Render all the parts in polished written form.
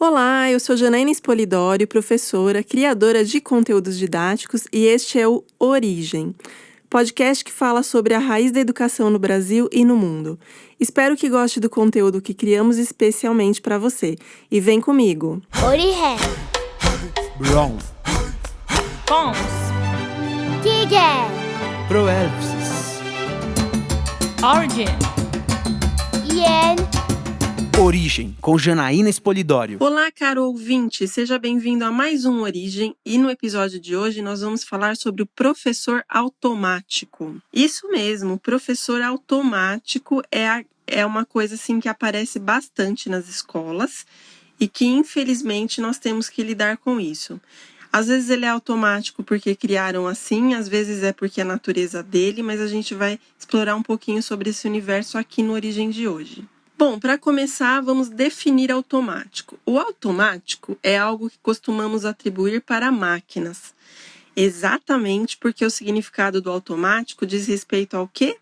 Olá, eu sou Janaína Spolidório, professora, criadora de conteúdos didáticos e este é o Origem, podcast que fala sobre a raiz da educação no Brasil e no mundo. Espero que goste do conteúdo que criamos especialmente para você e vem comigo. Origem. Brown, Pons, Giga. Proelpsis, Origin, Yen. Origem, com Janaína Spolidório. Olá, caro ouvinte, seja bem-vindo a mais um Origem e no episódio de hoje nós vamos falar sobre o professor automático. Isso mesmo, o professor automático é uma coisa assim que aparece bastante nas escolas e que infelizmente nós temos que lidar com isso. Às vezes ele é automático porque criaram assim, às vezes é porque é a natureza dele, mas a gente vai explorar um pouquinho sobre esse universo aqui no Origem de hoje. Bom, para começar, vamos definir automático. O automático é algo que costumamos atribuir para máquinas. Exatamente porque o significado do automático diz respeito ao quê?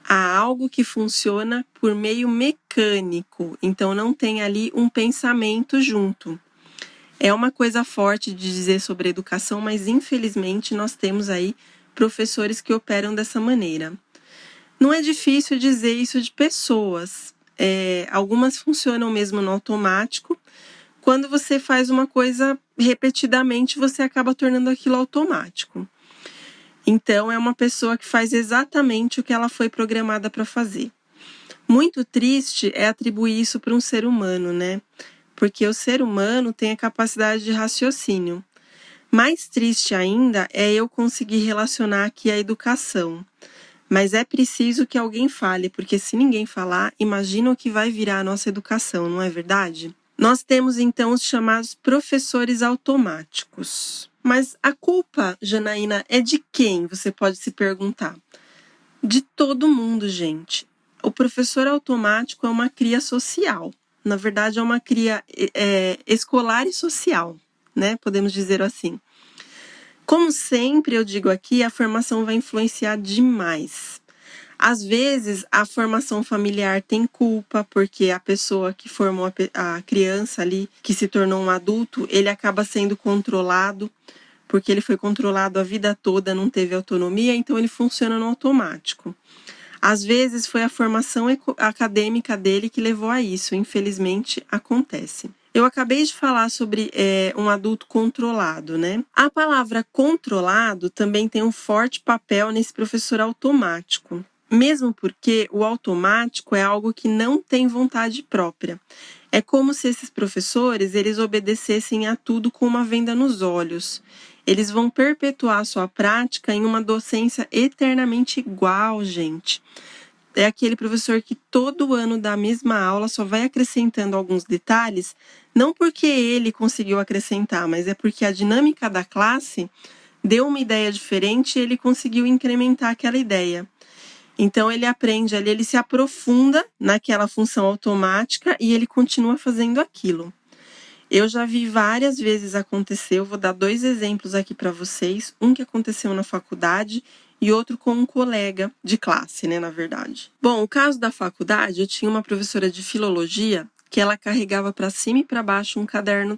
A algo que funciona por meio mecânico. Então, não tem ali um pensamento junto. É uma coisa forte de dizer sobre educação, mas infelizmente nós temos aí professores que operam dessa maneira. Não é difícil dizer isso de pessoas. Algumas funcionam mesmo no automático. Quando você faz uma coisa repetidamente, você acaba tornando aquilo automático. Então, é uma pessoa que faz exatamente o que ela foi programada para fazer. Muito triste é atribuir isso para um ser humano, né? Porque o ser humano tem a capacidade de raciocínio. Mais triste ainda é eu conseguir relacionar aqui a educação. Mas é preciso que alguém fale, porque se ninguém falar, imagina o que vai virar a nossa educação, não é verdade? Nós temos então os chamados professores automáticos. Mas a culpa, Janaína, é de quem? Você pode se perguntar. De todo mundo, gente. O professor automático é uma cria social. Na verdade, é uma cria escolar e social, né? Podemos dizer assim. Como sempre eu digo aqui, a formação vai influenciar demais. Às vezes, a formação familiar tem culpa, porque a pessoa que formou a criança ali, que se tornou um adulto, ele acaba sendo controlado, porque ele foi controlado a vida toda, não teve autonomia, então ele funciona no automático. Às vezes, foi a formação acadêmica dele que levou a isso, infelizmente acontece. Eu acabei de falar sobre um adulto controlado, né? A palavra controlado também tem um forte papel nesse professor automático. Mesmo porque o automático é algo que não tem vontade própria. É como se esses professores, eles obedecessem a tudo com uma venda nos olhos. Eles vão perpetuar a sua prática em uma docência eternamente igual, gente. É aquele professor que todo ano dá a mesma aula, só vai acrescentando alguns detalhes, não porque ele conseguiu acrescentar, mas é porque a dinâmica da classe deu uma ideia diferente e ele conseguiu incrementar aquela ideia. Então ele aprende ali, ele se aprofunda naquela função automática e ele continua fazendo aquilo. Eu já vi várias vezes acontecer, eu vou dar 2 exemplos aqui para vocês, um que aconteceu na faculdade e outro com um colega de classe, né, na verdade. Bom, o caso da faculdade, eu tinha uma professora de filologia que ela carregava para cima e para baixo um caderno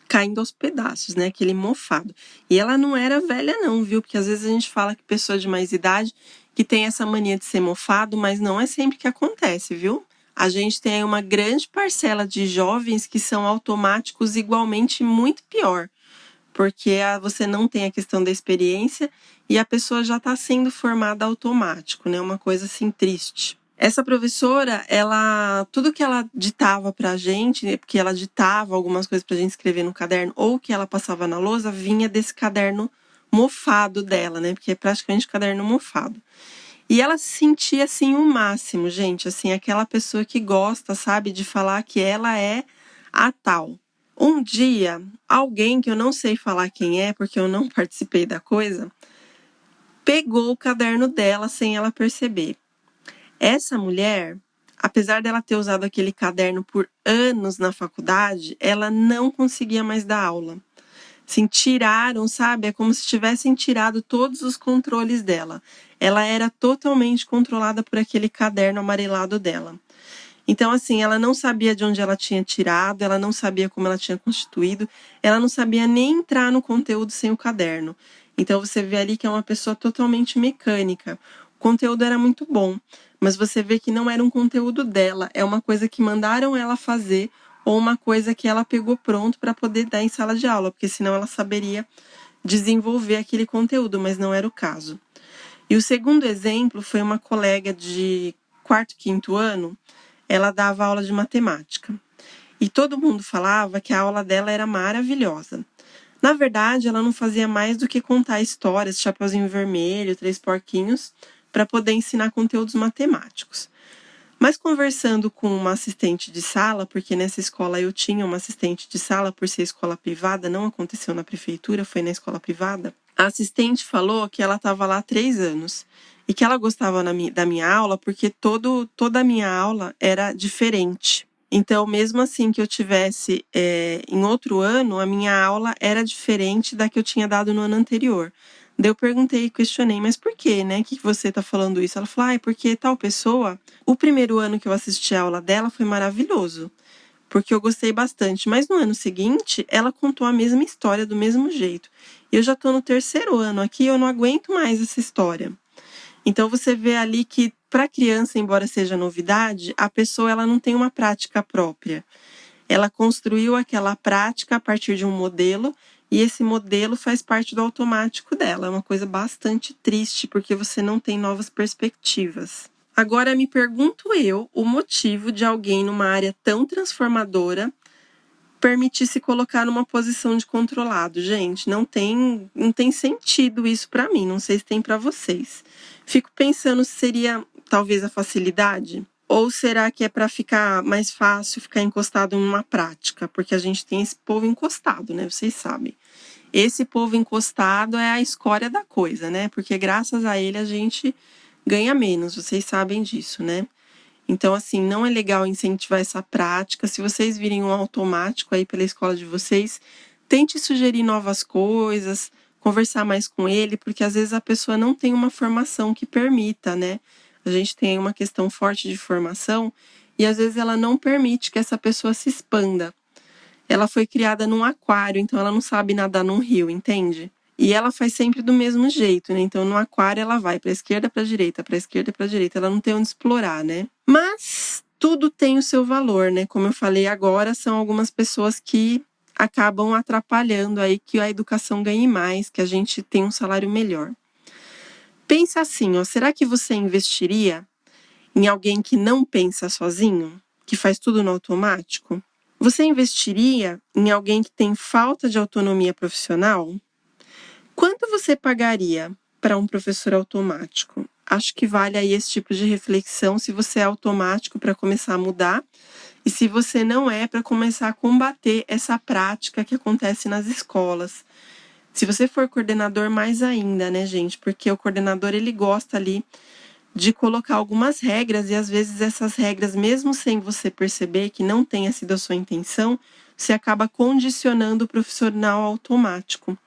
caindo aos pedaços, né, aquele mofado. E ela não era velha não, viu, porque às vezes a gente fala que pessoa de mais idade que tem essa mania de ser mofado, mas não é sempre que acontece, viu? A gente tem aí uma grande parcela de jovens que são automáticos igualmente muito pior. Porque você não tem a questão da experiência e a pessoa já está sendo formada automático, né? Uma coisa assim triste. Essa professora, tudo que ela ditava pra gente, né? Porque ela ditava algumas coisas pra gente escrever no caderno, ou que ela passava na lousa, vinha desse caderno mofado dela, né? Porque é praticamente caderno mofado. E ela se sentia assim o máximo, gente, assim, aquela pessoa que gosta, sabe, de falar que ela é a tal. Um dia, alguém que eu não sei falar quem é, porque eu não participei da coisa, pegou o caderno dela sem ela perceber. Essa mulher, apesar dela ter usado aquele caderno por anos na faculdade, ela não conseguia mais dar aula. Assim, tiraram, sabe? É como se tivessem tirado todos os controles dela. Ela era totalmente controlada por aquele caderno amarelado dela. Então, assim, ela não sabia de onde ela tinha tirado, ela não sabia como ela tinha constituído, ela não sabia nem entrar no conteúdo sem o caderno. Então, você vê ali que é uma pessoa totalmente mecânica. O conteúdo era muito bom, mas você vê que não era um conteúdo dela, é uma coisa que mandaram ela fazer ou uma coisa que ela pegou pronto para poder dar em sala de aula, porque senão ela saberia desenvolver aquele conteúdo, mas não era o caso. E o segundo exemplo foi uma colega de 4º, 5º ano, ela dava aula de matemática. E todo mundo falava que a aula dela era maravilhosa. Na verdade, ela não fazia mais do que contar histórias, Chapeuzinho Vermelho, Três Porquinhos, para poder ensinar conteúdos matemáticos. Mas conversando com uma assistente de sala, porque nessa escola eu tinha uma assistente de sala por ser escola privada, não aconteceu na prefeitura, foi na escola privada, a assistente falou que ela estava lá há 3 anos e que ela gostava da minha aula porque toda a minha aula era diferente. Então, mesmo assim que eu tivesse em outro ano, a minha aula era diferente da que eu tinha dado no ano anterior. Daí eu perguntei e questionei, mas por quê, né? Que você tá falando isso? Ela falou, é porque tal pessoa, o primeiro ano que eu assisti a aula dela foi maravilhoso, porque eu gostei bastante. Mas no ano seguinte, ela contou a mesma história do mesmo jeito. E eu já tô no 3º ano aqui, eu não aguento mais essa história. Então você vê ali que para a criança, embora seja novidade, a pessoa ela não tem uma prática própria. Ela construiu aquela prática a partir de um modelo e esse modelo faz parte do automático dela. É uma coisa bastante triste porque você não tem novas perspectivas. Agora me pergunto eu o motivo de alguém numa área tão transformadora permitir se colocar numa posição de controlado. Gente, não tem sentido isso para mim, não sei se tem para vocês. Fico pensando se seria talvez a facilidade, ou será que é para ficar mais fácil ficar encostado em uma prática, porque a gente tem esse povo encostado, né? Vocês sabem. Esse povo encostado é a escória da coisa, né? Porque graças a ele a gente ganha menos, vocês sabem disso, né? Então, assim, não é legal incentivar essa prática. Se vocês virem um automático aí pela escola de vocês, tente sugerir novas coisas, conversar mais com ele, porque às vezes a pessoa não tem uma formação que permita, né? A gente tem uma questão forte de formação e às vezes ela não permite que essa pessoa se expanda. Ela foi criada num aquário, então ela não sabe nadar num rio, entende? E ela faz sempre do mesmo jeito, né? Então no aquário ela vai para a esquerda, para a direita, para a esquerda e para a direita. Ela não tem onde explorar, né? Mas tudo tem o seu valor, né? Como eu falei agora, são algumas pessoas que acabam atrapalhando aí que a educação ganhe mais, que a gente tenha um salário melhor. Pensa assim, ó, será que você investiria em alguém que não pensa sozinho, que faz tudo no automático? Você investiria em alguém que tem falta de autonomia profissional? Quanto você pagaria para um professor automático? Acho que vale aí esse tipo de reflexão se você é automático para começar a mudar e se você não é para começar a combater essa prática que acontece nas escolas. Se você for coordenador, mais ainda, né, gente? Porque o coordenador, ele gosta ali de colocar algumas regras e às vezes essas regras, mesmo sem você perceber que não tenha sido a sua intenção, você acaba condicionando o profissional automático.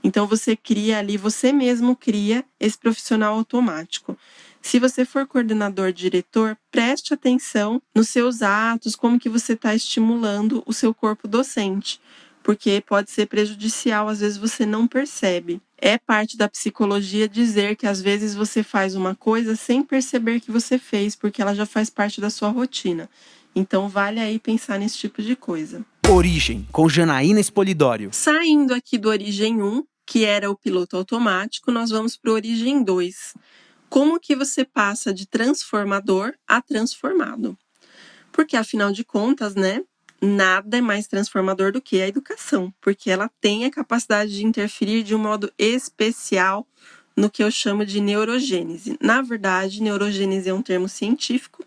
Então você cria ali, você mesmo cria esse profissional automático. Se você for coordenador, diretor, preste atenção nos seus atos, como que você está estimulando o seu corpo docente, porque pode ser prejudicial, às vezes você não percebe. É parte da psicologia dizer que às vezes você faz uma coisa sem perceber que você fez, porque ela já faz parte da sua rotina. Então vale aí pensar nesse tipo de coisa. Origem, com Janaína Espolidório. Saindo aqui do Origem 1, que era o piloto automático, nós vamos para o Origem 2. Como que você passa de transformador a transformado? Porque, afinal de contas, né, nada é mais transformador do que a educação, porque ela tem a capacidade de interferir de um modo especial no que eu chamo de neurogênese. Na verdade, neurogênese é um termo científico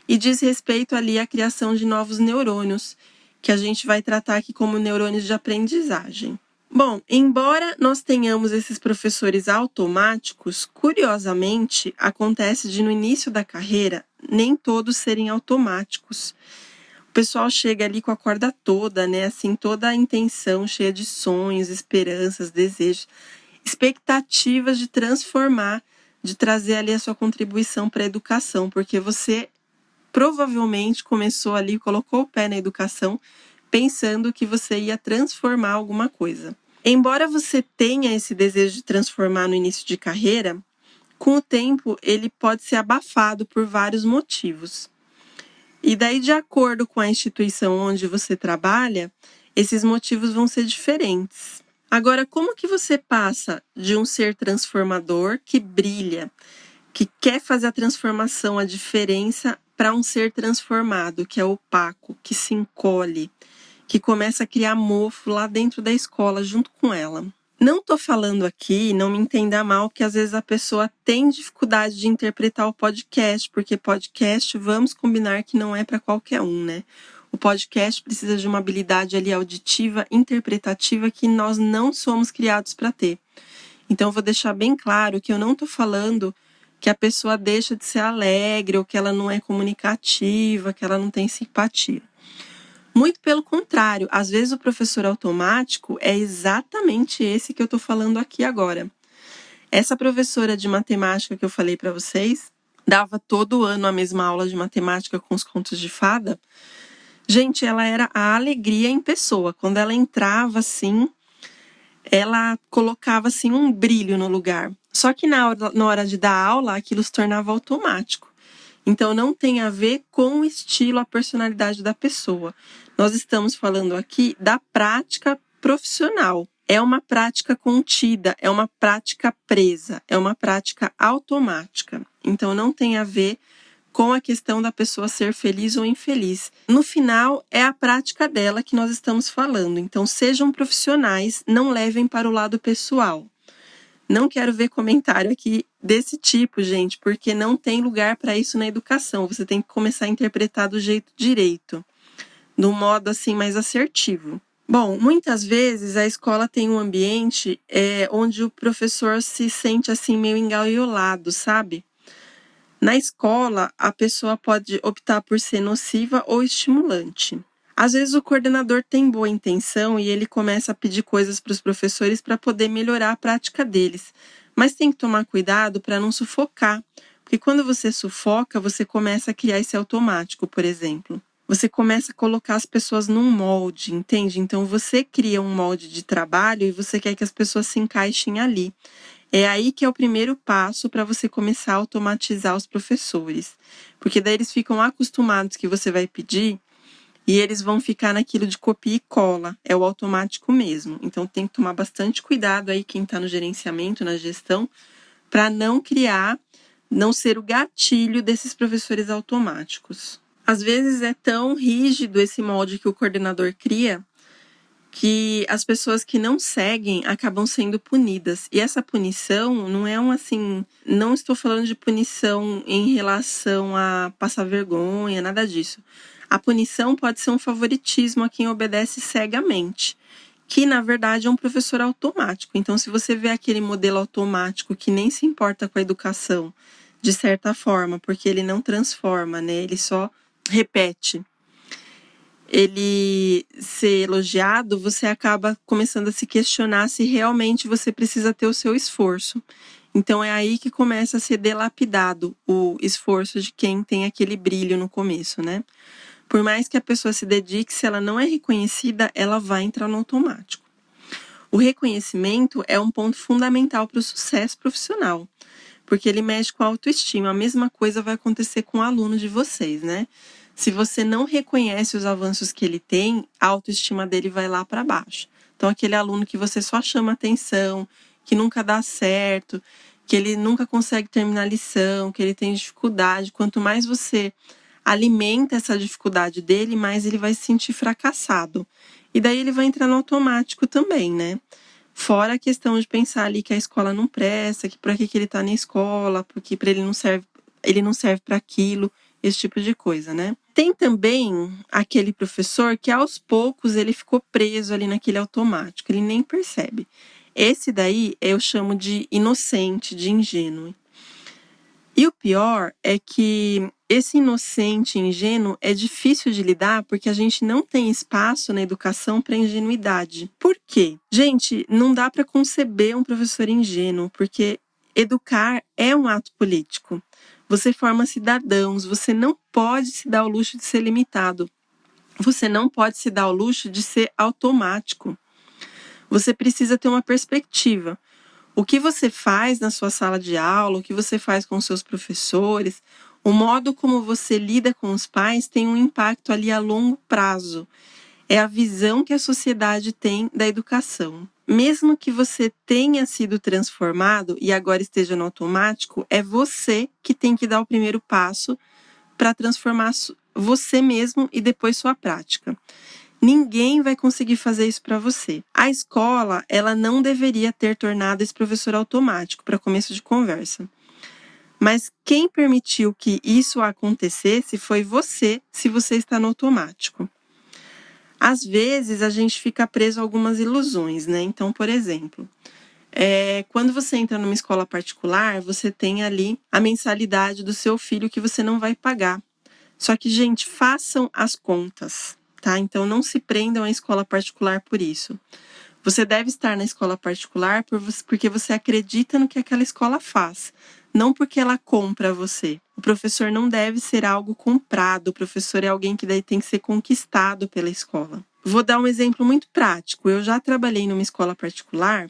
e diz respeito ali à criação de novos neurônios, que a gente vai tratar aqui como neurônios de aprendizagem. Bom, embora nós tenhamos esses professores automáticos, curiosamente, acontece de no início da carreira nem todos serem automáticos. O pessoal chega ali com a corda toda, né? Assim, toda a intenção, cheia de sonhos, esperanças, desejos, expectativas de transformar, de trazer ali a sua contribuição para a educação, porque você provavelmente começou ali, colocou o pé na educação, pensando que você ia transformar alguma coisa. Embora você tenha esse desejo de transformar no início de carreira, com o tempo ele pode ser abafado por vários motivos. E daí, de acordo com a instituição onde você trabalha, esses motivos vão ser diferentes. Agora, como que você passa de um ser transformador que brilha, que quer fazer a transformação, a diferença, para um ser transformado, que é opaco, que se encolhe, que começa a criar mofo lá dentro da escola junto com ela? Não estou falando aqui, não me entenda mal, que às vezes a pessoa tem dificuldade de interpretar o podcast, porque podcast, vamos combinar que não é para qualquer um, né? O podcast precisa de uma habilidade ali auditiva, interpretativa, que nós não somos criados para ter. Então, eu vou deixar bem claro que eu não estou falando que a pessoa deixa de ser alegre, ou que ela não é comunicativa, que ela não tem simpatia. Muito pelo contrário, às vezes o professor automático é exatamente esse que eu estou falando aqui agora. Essa professora de matemática que eu falei para vocês, dava todo ano a mesma aula de matemática com os contos de fada. Gente, ela era a alegria em pessoa. Quando ela entrava assim, ela colocava assim um brilho no lugar. Só que na hora de dar aula, aquilo se tornava automático. Então, não tem a ver com o estilo, a personalidade da pessoa. Nós estamos falando aqui da prática profissional. É uma prática contida, é uma prática presa, é uma prática automática. Então, não tem a ver com a questão da pessoa ser feliz ou infeliz. No final, é a prática dela que nós estamos falando. Então, sejam profissionais, não levem para o lado pessoal. Não quero ver comentário aqui desse tipo, gente, porque não tem lugar para isso na educação. Você tem que começar a interpretar do jeito direito, de um modo assim mais assertivo. Bom, muitas vezes a escola tem um ambiente onde o professor se sente assim meio engaiolado, sabe? Na escola, a pessoa pode optar por ser nociva ou estimulante. Às vezes o coordenador tem boa intenção e ele começa a pedir coisas para os professores para poder melhorar a prática deles. Mas tem que tomar cuidado para não sufocar, porque quando você sufoca, você começa a criar esse automático, por exemplo. Você começa a colocar as pessoas num molde, entende? Então você cria um molde de trabalho e você quer que as pessoas se encaixem ali. É aí que é o primeiro passo para você começar a automatizar os professores. Porque daí eles ficam acostumados que você vai pedir, e eles vão ficar naquilo de copia e cola, é o automático mesmo. Então tem que tomar bastante cuidado aí quem está no gerenciamento, na gestão, para não ser o gatilho desses professores automáticos. Às vezes é tão rígido esse molde que o coordenador cria, que as pessoas que não seguem acabam sendo punidas. E essa punição não é não estou falando de punição em relação a passar vergonha, nada disso. A punição pode ser um favoritismo a quem obedece cegamente, que na verdade é um professor automático. Então, se você vê aquele modelo automático que nem se importa com a educação, de certa forma, porque ele não transforma, né? Ele só repete. Ele ser elogiado, você acaba começando a se questionar se realmente você precisa ter o seu esforço. Então, é aí que começa a ser delapidado o esforço de quem tem aquele brilho no começo, né? Por mais que a pessoa se dedique, se ela não é reconhecida, ela vai entrar no automático. O reconhecimento é um ponto fundamental para o sucesso profissional, porque ele mexe com a autoestima. A mesma coisa vai acontecer com o aluno de vocês, né? Se você não reconhece os avanços que ele tem, a autoestima dele vai lá para baixo. Então, aquele aluno que você só chama atenção, que nunca dá certo, que ele nunca consegue terminar a lição, que ele tem dificuldade, quanto mais você alimenta essa dificuldade dele, mais ele vai se sentir fracassado. E daí ele vai entrar no automático também, né? Fora a questão de pensar ali que a escola não presta, que para que ele está na escola, porque para ele não serve para aquilo, esse tipo de coisa, né? Tem também aquele professor que aos poucos ele ficou preso ali naquele automático, ele nem percebe. Esse daí eu chamo de inocente, de ingênuo. E o pior é que esse inocente, ingênuo, é difícil de lidar porque a gente não tem espaço na educação para ingenuidade. Por quê? Gente, não dá para conceber um professor ingênuo, porque educar é um ato político. Você forma cidadãos, você não pode se dar o luxo de ser limitado. Você não pode se dar o luxo de ser automático. Você precisa ter uma perspectiva. O que você faz na sua sala de aula, o que você faz com seus professores, o modo como você lida com os pais tem um impacto ali a longo prazo. É a visão que a sociedade tem da educação. Mesmo que você tenha sido transformado e agora esteja no automático, é você que tem que dar o primeiro passo para transformar você mesmo e depois sua prática. Ninguém vai conseguir fazer isso para você. A escola, ela não deveria ter tornado esse professor automático, para começo de conversa. Mas quem permitiu que isso acontecesse foi você, se você está no automático. Às vezes, a gente fica preso a algumas ilusões, né? Então, por exemplo, quando você entra numa escola particular, você tem ali a mensalidade do seu filho que você não vai pagar. Só que, gente, façam as contas, tá? Então, não se prendam à escola particular por isso. Você deve estar na escola particular porque você acredita no que aquela escola faz, não porque ela compra você. O professor não deve ser algo comprado, o professor é alguém que daí tem que ser conquistado pela escola. Vou dar um exemplo muito prático. Eu já trabalhei numa escola particular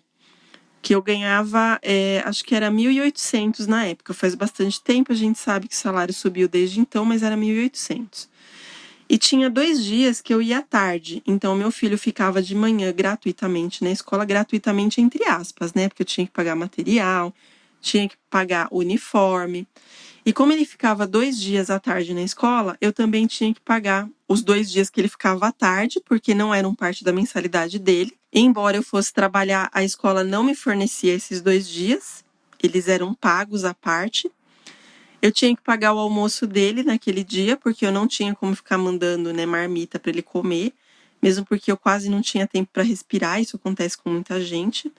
que eu ganhava, acho que era 1.800 na época. Faz bastante tempo, a gente sabe que o salário subiu desde então, mas era 1.800. E tinha 2 dias que eu ia à tarde, então meu filho ficava de manhã gratuitamente na escola, gratuitamente entre aspas, né? Porque eu tinha que pagar material, tinha que pagar uniforme. E como ele ficava 2 dias à tarde na escola, eu também tinha que pagar os 2 dias que ele ficava à tarde, porque não eram parte da mensalidade dele. Embora eu fosse trabalhar, a escola não me fornecia esses 2 dias, eles eram pagos à parte. Eu tinha que pagar o almoço dele naquele dia, porque eu não tinha como ficar mandando, né, marmita para ele comer, mesmo porque eu quase não tinha tempo para respirar, isso acontece com muita gente.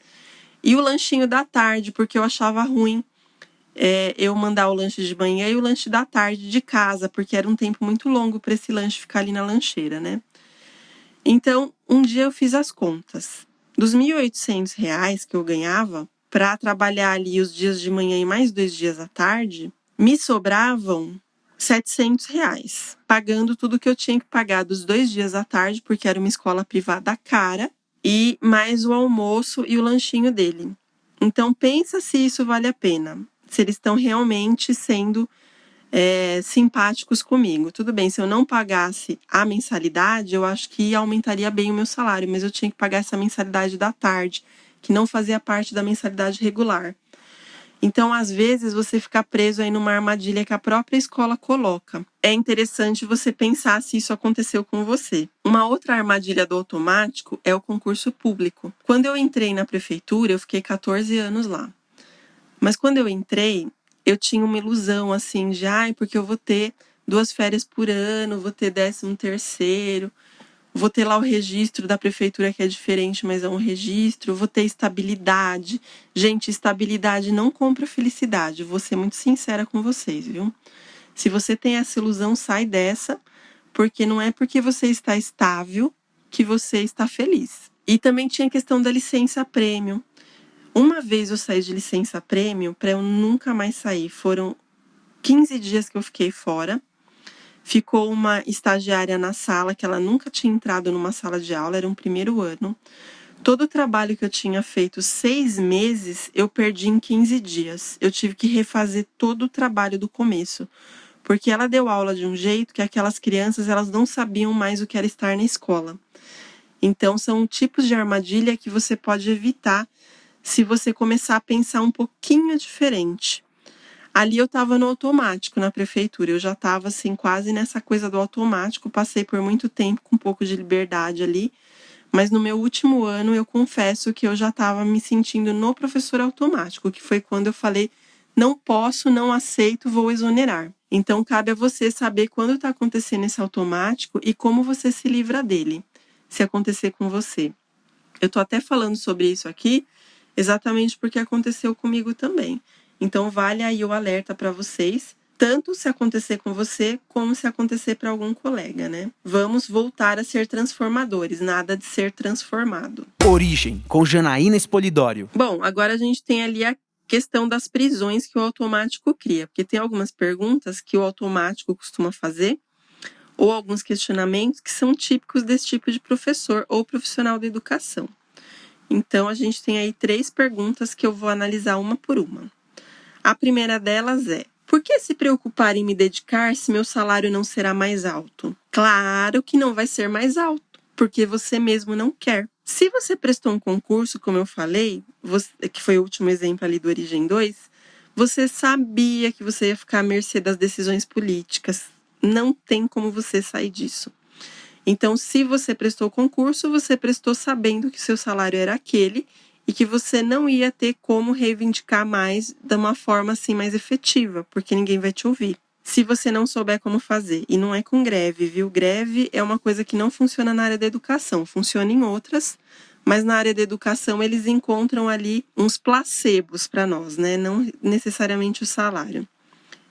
E o lanchinho da tarde, porque eu achava ruim eu mandar o lanche de manhã e o lanche da tarde de casa, porque era um tempo muito longo para esse lanche ficar ali na lancheira, né? Então, um dia eu fiz as contas. Dos R$ 1.800 que eu ganhava, para trabalhar ali os dias de manhã e mais 2 dias à tarde, me sobravam R$ 700, pagando tudo que eu tinha que pagar dos 2 dias à tarde, porque era uma escola privada cara, e mais o almoço e o lanchinho dele. Então, pensa se isso vale a pena, se eles estão realmente sendo simpáticos comigo. Tudo bem, se eu não pagasse a mensalidade, eu acho que aumentaria bem o meu salário, mas eu tinha que pagar essa mensalidade da tarde, que não fazia parte da mensalidade regular. Então, às vezes, você fica preso aí numa armadilha que a própria escola coloca. É interessante você pensar se isso aconteceu com você. Uma outra armadilha do automático é o concurso público. Quando eu entrei na prefeitura, eu fiquei 14 anos lá. Mas quando eu entrei, eu tinha uma ilusão, assim, de, porque eu vou ter 2 férias por ano, vou ter 13º, vou ter lá o registro da prefeitura que é diferente, mas é um registro, vou ter estabilidade. Gente, estabilidade não compra felicidade, vou ser muito sincera com vocês, viu? Se você tem essa ilusão, sai dessa, porque não é porque você está estável que você está feliz. E também tinha a questão da licença-prêmio. Uma vez eu saí de licença-prêmio para eu nunca mais sair. Foram 15 dias que eu fiquei fora. Ficou uma estagiária na sala, que ela nunca tinha entrado numa sala de aula, era um primeiro ano. Todo o trabalho que eu tinha feito 6 meses, eu perdi em 15 dias. Eu tive que refazer todo o trabalho do começo. Porque ela deu aula de um jeito que aquelas crianças, elas não sabiam mais o que era estar na escola. Então, são tipos de armadilha que você pode evitar se você começar a pensar um pouquinho diferente. Ali eu estava no automático na prefeitura, eu já estava assim quase nessa coisa do automático, passei por muito tempo com um pouco de liberdade ali, mas no meu último ano eu confesso que eu já estava me sentindo no professor automático, que foi quando eu falei, não posso, não aceito, vou exonerar. Então cabe a você saber quando está acontecendo esse automático e como você se livra dele, se acontecer com você. Eu estou até falando sobre isso aqui, exatamente porque aconteceu comigo também. Então, vale aí o alerta para vocês, tanto se acontecer com você, como se acontecer para algum colega, né? Vamos voltar a ser transformadores, nada de ser transformado. Origem, com Janaína Espolidório. Bom, agora a gente tem ali a questão das prisões que o automático cria, porque tem algumas perguntas que o automático costuma fazer, ou alguns questionamentos que são típicos desse tipo de professor ou profissional da educação. Então, a gente tem aí 3 perguntas que eu vou analisar uma por uma. A primeira delas é: por que se preocupar em me dedicar se meu salário não será mais alto? Claro que não vai ser mais alto, porque você mesmo não quer. Se você prestou um concurso, como eu falei, que foi o último exemplo ali do Origem 2, você sabia que você ia ficar à mercê das decisões políticas. Não tem como você sair disso. Então, se você prestou o concurso, você prestou sabendo que seu salário era aquele e que você não ia ter como reivindicar mais de uma forma assim mais efetiva, porque ninguém vai te ouvir. Se você não souber como fazer, e não é com greve, viu? Greve é uma coisa que não funciona na área da educação, funciona em outras, mas na área da educação eles encontram ali uns placebos para nós, né? Não necessariamente o salário.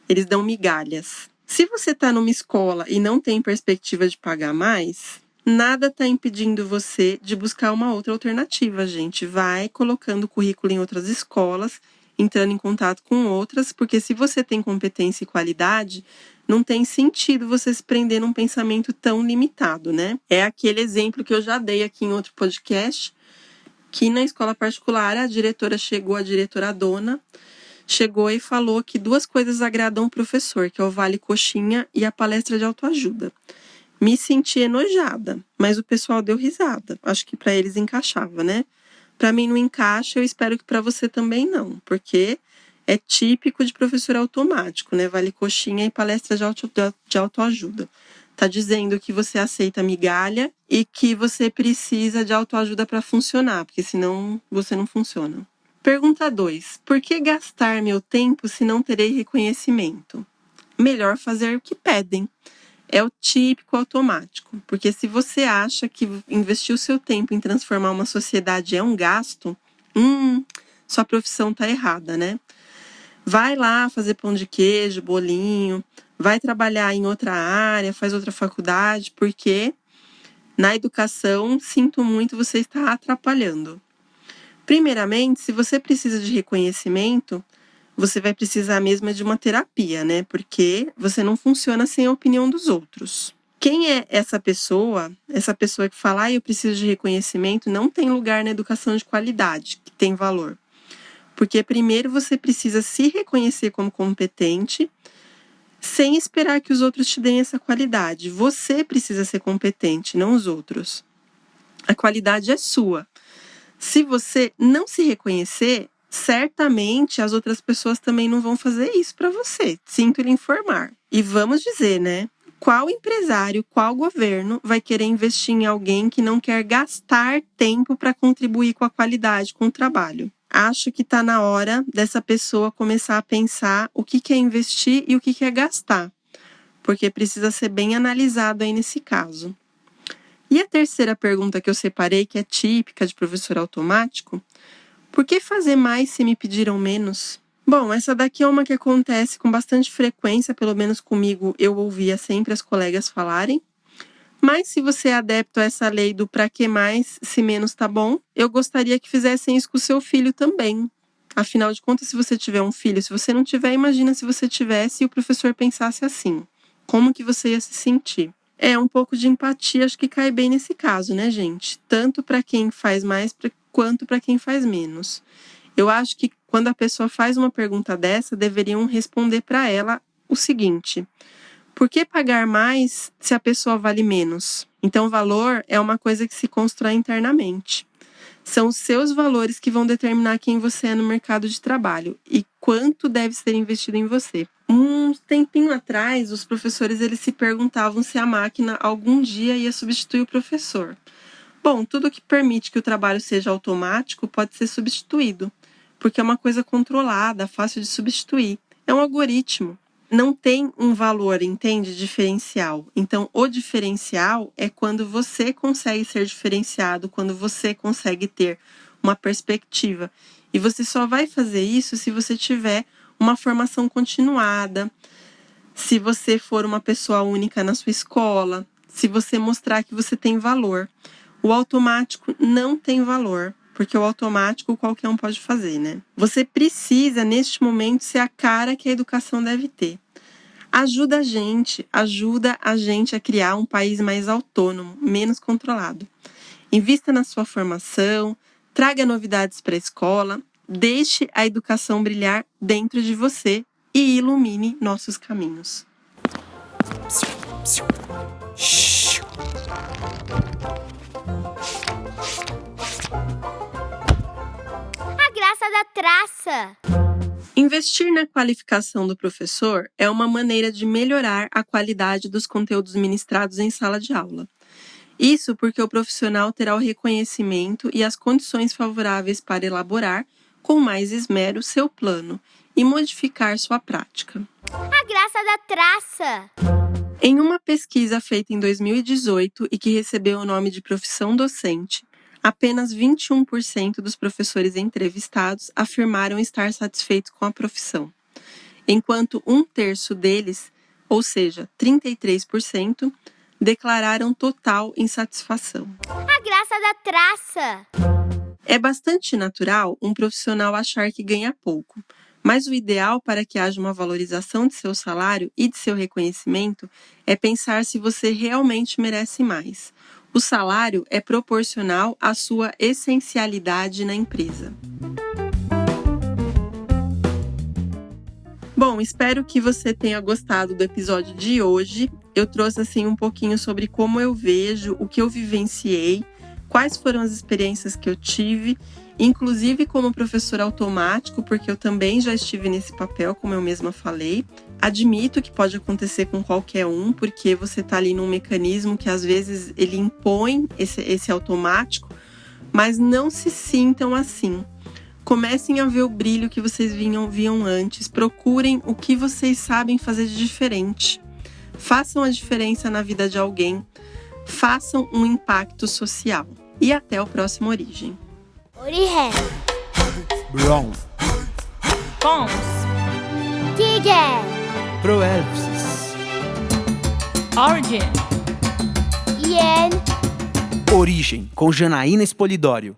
Eles dão migalhas. Se você está numa escola e não tem perspectiva de pagar mais, nada está impedindo você de buscar uma outra alternativa, gente. Vai colocando currículo em outras escolas, entrando em contato com outras, porque se você tem competência e qualidade, não tem sentido você se prender num pensamento tão limitado, né? É aquele exemplo que eu já dei aqui em outro podcast, que na escola particular a diretora dona, chegou e falou que 2 coisas agradam o professor, que é o Vale Coxinha e a palestra de autoajuda. Me senti enojada, mas o pessoal deu risada. Acho que para eles encaixava, né? Para mim não encaixa, eu espero que para você também não, porque é típico de professor automático, né? Vale Coxinha e palestra de autoajuda. Tá dizendo que você aceita migalha e que você precisa de autoajuda para funcionar, porque senão você não funciona. Pergunta 2. Por que gastar meu tempo se não terei reconhecimento? Melhor fazer o que pedem. É o típico automático. Porque se você acha que investir o seu tempo em transformar uma sociedade é um gasto, sua profissão está errada, né? Vai lá fazer pão de queijo, bolinho, vai trabalhar em outra área, faz outra faculdade, porque na educação, sinto muito, você está atrapalhando. Primeiramente, se você precisa de reconhecimento, você vai precisar mesmo de uma terapia, né? Porque você não funciona sem a opinião dos outros. Quem é essa pessoa? Essa pessoa que fala, eu preciso de reconhecimento, não tem lugar na educação de qualidade, que tem valor. Porque primeiro você precisa se reconhecer como competente, sem esperar que os outros te deem essa qualidade. Você precisa ser competente, não os outros. A qualidade é sua. Se você não se reconhecer, certamente as outras pessoas também não vão fazer isso para você. Sinto lhe informar. E vamos dizer, né? Qual empresário, qual governo vai querer investir em alguém que não quer gastar tempo para contribuir com a qualidade, com o trabalho? Acho que está na hora dessa pessoa começar a pensar o que é investir e o que é gastar. Porque precisa ser bem analisado aí nesse caso. E a terceira pergunta que eu separei, que é típica de professor automático: por que fazer mais se me pediram menos? Bom, essa daqui é uma que acontece com bastante frequência, pelo menos comigo eu ouvia sempre as colegas falarem. Mas se você é adepto a essa lei do pra que mais se menos tá bom, eu gostaria que fizessem isso com o seu filho também. Afinal de contas, se você tiver um filho, se você não tiver, imagina se você tivesse e o professor pensasse assim. Como que você ia se sentir? Um pouco de empatia, acho que cai bem nesse caso, né, gente? Tanto para quem faz mais quanto para quem faz menos. Eu acho que quando a pessoa faz uma pergunta dessa, deveriam responder para ela o seguinte: por que pagar mais se a pessoa vale menos? Então, valor é uma coisa que se constrói internamente. São os seus valores que vão determinar quem você é no mercado de trabalho e quanto deve ser investido em você. Um tempinho atrás, os professores eles se perguntavam se a máquina algum dia ia substituir o professor. Bom, tudo que permite que o trabalho seja automático pode ser substituído, porque é uma coisa controlada, fácil de substituir. É um algoritmo. Não tem um valor, entende? Diferencial. Então, o diferencial é quando você consegue ser diferenciado, quando você consegue ter uma perspectiva. E você só vai fazer isso se você tiver uma formação continuada, se você for uma pessoa única na sua escola, se você mostrar que você tem valor. O automático não tem valor, porque o automático qualquer um pode fazer, né? Você precisa, neste momento, ser a cara que a educação deve ter. Ajuda a gente a criar um país mais autônomo, menos controlado. Invista na sua formação, traga novidades para a escola, deixe a educação brilhar dentro de você e ilumine nossos caminhos. A graça da traça. Investir na qualificação do professor é uma maneira de melhorar a qualidade dos conteúdos ministrados em sala de aula. Isso porque o profissional terá o reconhecimento e as condições favoráveis para elaborar, com mais esmero, seu plano e modificar sua prática. A graça da traça. Em uma pesquisa feita em 2018 e que recebeu o nome de profissão docente, apenas 21% dos professores entrevistados afirmaram estar satisfeitos com a profissão, enquanto 1/3 deles, ou seja, 33%, declararam total insatisfação. A graça da traça. É bastante natural um profissional achar que ganha pouco, mas o ideal para que haja uma valorização de seu salário e de seu reconhecimento é pensar se você realmente merece mais. O salário é proporcional à sua essencialidade na empresa. Bom, espero que você tenha gostado do episódio de hoje. Eu trouxe assim um pouquinho sobre como eu vejo, o que eu vivenciei, quais foram as experiências que eu tive, inclusive como professor automático, porque eu também já estive nesse papel, como eu mesma falei. Admito que pode acontecer com qualquer um, porque você está ali num mecanismo que às vezes ele impõe esse automático, mas não se sintam assim. Comecem a ver o brilho que vocês viam antes, procurem o que vocês sabem fazer de diferente. Façam a diferença na vida de alguém, façam um impacto social. E até o próximo Origem. Origen. Brown. Pons. Tiger. Proelpsis. Origin. Ien. Origem, com Janaína Espolidório.